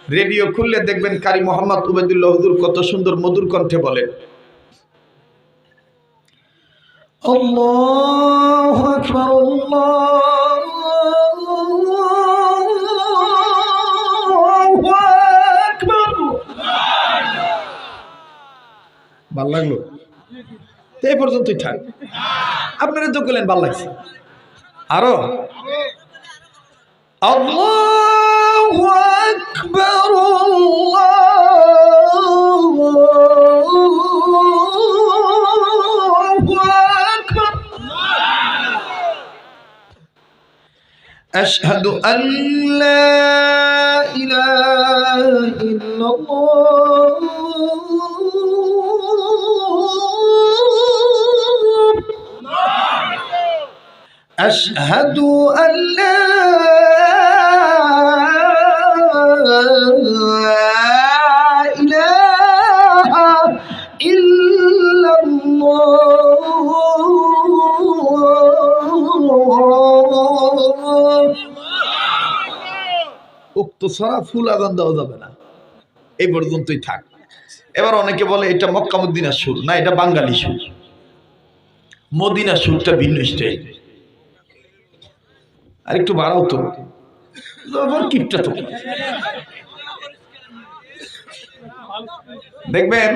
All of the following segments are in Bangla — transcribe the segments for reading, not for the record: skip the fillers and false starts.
রেডিও খুললে দেখবেন কারি মোহাম্মদ উবাইদুল্লাহ হুজুর কত সুন্দর মধুর কণ্ঠে বলেন, আল্লাহু আকবার আল্লাহু আকবার। ভাল লাগলো? এই পর্যন্তই থাক। আপনারা তো বললেন ভাল লাগছে, আরো আল্লাহু আকবার আল্লাহু আকবার। আশহাদু আল্লা ইলাহা ইল্লাল্লাহ আশহাদু আল্লা ইলাহা ইল্লাল্লাহ। উক্ত ছাড়া ফুল আজান দেওয়া যাবে না, এই পর্যন্তই থাক। এবার অনেকে বলে এটা মক্কা মদিনার সুর, না এটা বাঙালি সুর। মদিনার সুরটা ভিন্ন স্টাইল। আর একটু বাড়াও তো, কিপটা তো। দেখবেন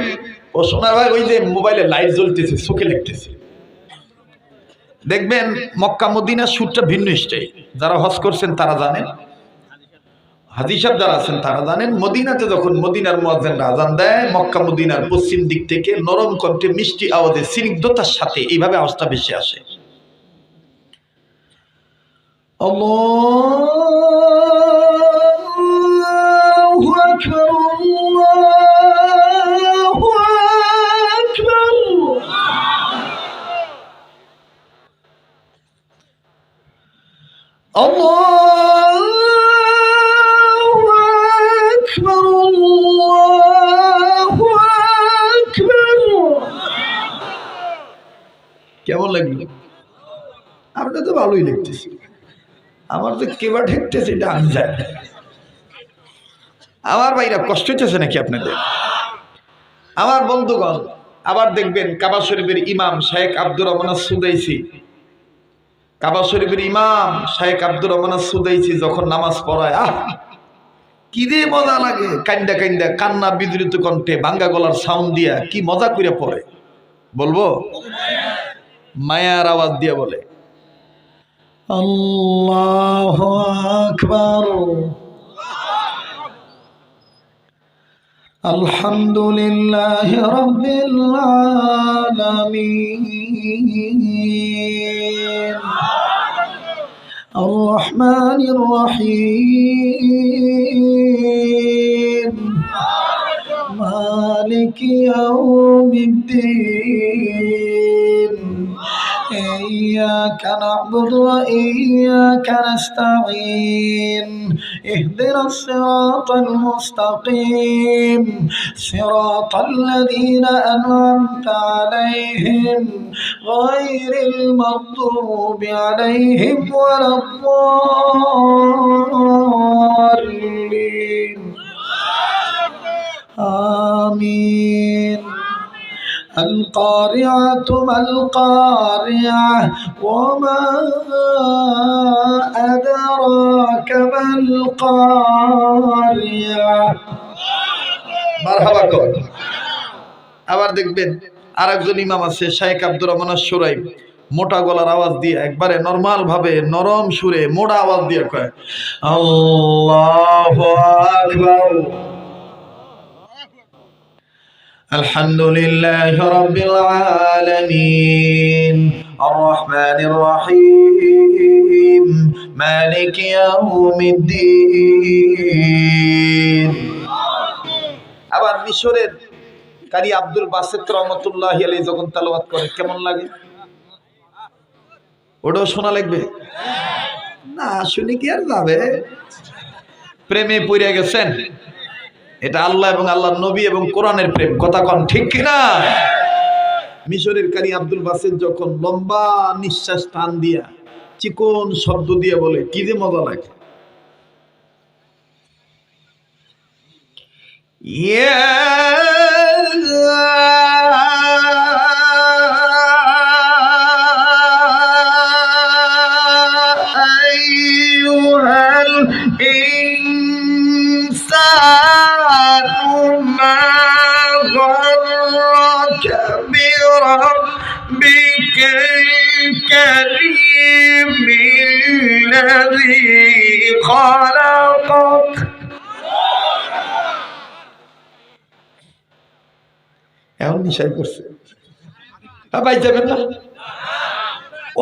ও সোনার ভাই ওই যে মোবাইলে লাইট জ্বলতেছে, চোখে লাগতেছে। দেখবেন মক্কা মদিনার সুরটা ভিন্ন স্টাইল। যারা হজ করছেন তারা জানেন, হাজী সাহেব যারা আছেন তারা জানেন। মদিনাতে যখন মদিনার মুয়াজ্জিন আযান দেয়, মক্কা মদিনার পশ্চিম দিক থেকে নরম কণ্ঠে মিষ্টি আওয়াজে স্নিগ্ধতার সাথে এইভাবে আওয়াজটা বেশি আসে। আল্লাহু আকবার আল্লাহু আকবার। আল্লাহু আকবার আল্লাহু আকবার। কেমন লাগলো? আপনার তো ভালোই লাগতেছে, আমার তো কেবা ঠেকতেছে, এটা আমি জানি। আমার ভাইরা কষ্ট হইতেছে নাকি আপনাদের? আমার বন্ধুগণ, আবার দেখবেন কাবা শরীফের ইমাম শেখ আব্দুর রহমান সুদাইসি, কাবা শরীফের ইমাম শেখ আব্দুর রহমান সুদাইসি যখন নামাজ পড়ায়, কি রে মজা লাগে। কান্দা কান্দা, কান্না বিদ্রুত কণ্ঠে, ভাঙ্গা গলার সাউন্ড দিয়া কি মজা করে পড়ে বলবো। মায়ার আওয়াজ দিয়া বলে, আল্লাহু আকবার আলহামদুলিল্লাহি রাব্বিল আলামিন আর রহমানির রহিম মালিকি ইয়াউমিদ্দিন إياك نعبد وإياك نستعين اهدنا الصراط المستقيم صراط الذين أنعمت عليهم غير المغضوب عليهم ولا الضالين آمين القارعة ما القارعة وما أدراك ما القارعة। মারহাবা কর। আবার দেখবেন আরেকজন ইমাম আছে শেখ আব্দুর রহমান সুরাইব, মোটা গলার আওয়াজ দিয়ে একবারে নরমাল ভাবে নরম সুরে মোটা আওয়াজ দিয়ে কয়, আল্লাহু আকবার আলহামদুলিল্লাহি রাব্বিল আলামিন আর রহমানির রহিম মালিকি ইয়াউমিদ্দিন। আবার মিশরের কারি আব্দুল বাসিত রহমাতুল্লাহি আলাইহি যখন তেলাওয়াত করে কেমন লাগে? ওটাও শোনা লাগবে না? শুনে কি আর যাবে? প্রেমে পড়ে গেছেন। এটা আল্লাহ এবং আল্লাহর নবী এবং কোরআনের প্রেম, কথা কোন ঠিক কিনা? মিশরের কারি আব্দুল বাসিত যখন লম্বা নিঃশ্বাস টান দিয়া চিকন শব্দ দিয়ে বলে, কি যে মজা লাগে। أيها الإنسان ما غرك بربك الكريم الذي خلقك এখন নিশাই করছে ভাই যাবেন না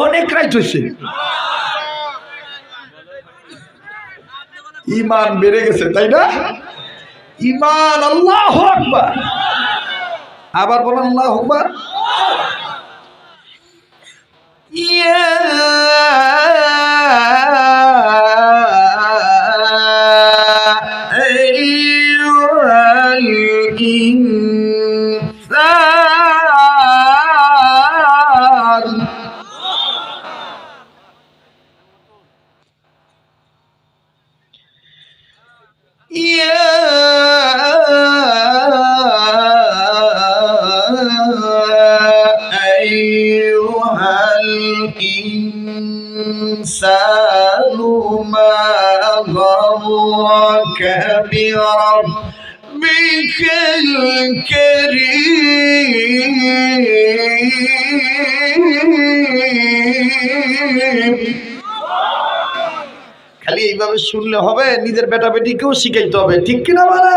অনেক রাইট হয়েছে ঈমান বেড়ে গেছে তাই না ঈমান আল্লাহু আকবার আবার বলেন আল্লাহু আকবার ইয়া আইয়ুহাল ইনসান يا أيها الإنسان ما غرك بربك الكريم খালি এইভাবে শুনলে হবে নিজের বেটা বেটিকেও শিখাইতে হবে ঠিক কিনা বলে